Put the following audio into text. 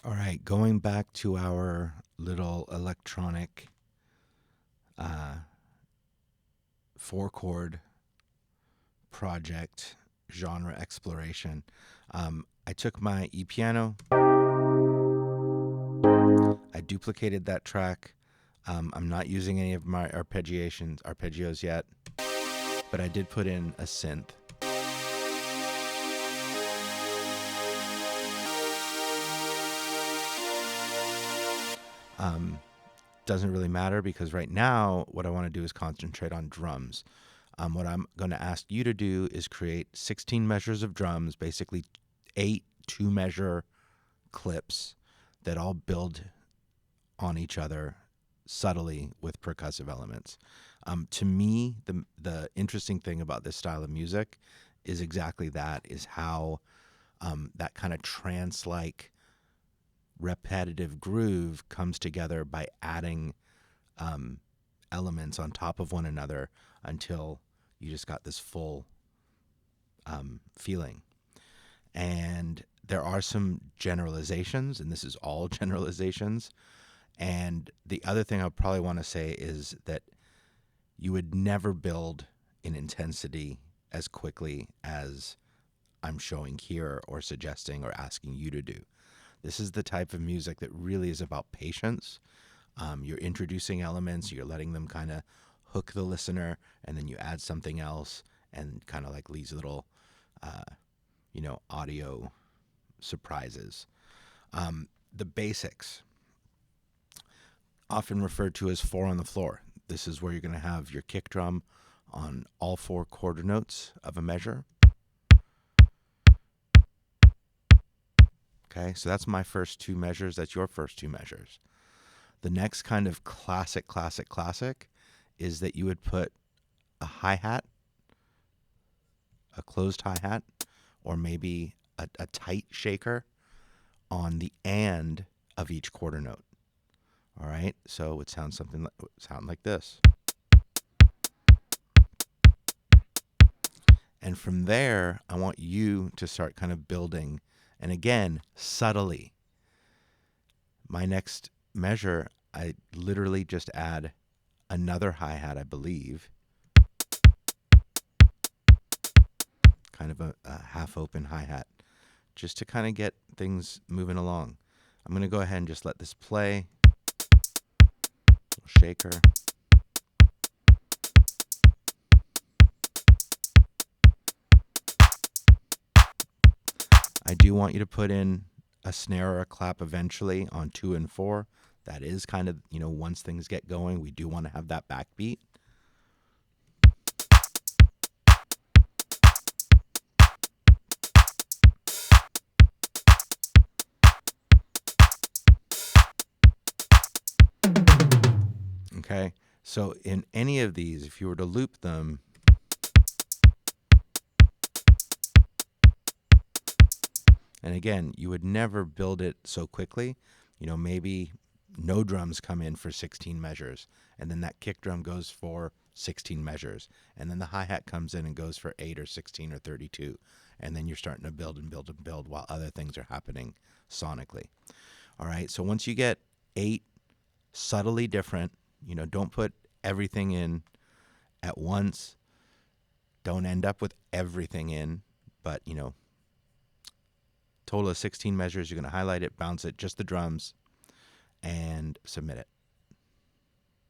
All right, going back to our little electronic uh, four chord project genre exploration. I took my E piano, I duplicated that track. I'm not using any of my arpeggios yet, but I did put in a synth. Um, doesn't really matter because right now what I want to do is concentrate on drums. What I'm going to ask you to do is create 16 measures of drums, basically 8 two-measure clips that all build on each other subtly with percussive elements. To me, the interesting thing about this style of music is exactly that: is how that kind of trance-like repetitive groove comes together by adding um, elements on top of one another until you just got this full feeling. And there are some generalizations, and this is all generalizations. And the other thing I probably want to say is that you would never build in intensity as quickly as I'm showing here or suggesting or asking you to do. This is the type of music that really is about patience. You're introducing elements, you're letting them kind of hook the listener, and then you add something else, and kind of like these little, audio surprises. The basics, often referred to as four on the floor. This is where you're going to have your kick drum on all four quarter notes of a measure. Okay, so that's my first two measures. That's your first two measures. The next kind of classic is that you would put a hi-hat, a closed hi-hat, or maybe a tight shaker on the and of each quarter note. All right, so it would sound like this. And from there, I want you to start kind of building, and again, subtly. My next measure, I literally just add another hi-hat, I believe, kind of a half-open hi-hat, just to kind of get things moving along. I'm going to go ahead and just let this play. Little shaker. I do want you to put in a snare or a clap eventually on 2 and 4. That is kind of, once things get going, we do want to have that backbeat. Okay, so in any of these, if you were to loop them, and again, you would never build it so quickly. Maybe no drums come in for 16 measures, and then that kick drum goes for 16 measures, and then the hi-hat comes in and goes for 8 or 16 or 32, and then you're starting to build and build and build while other things are happening sonically. All right, so once you get 8 subtly different, don't put everything in at once. Don't end up with everything in, but, total of 16 measures. You're going to highlight it, bounce it, just the drums, and submit it.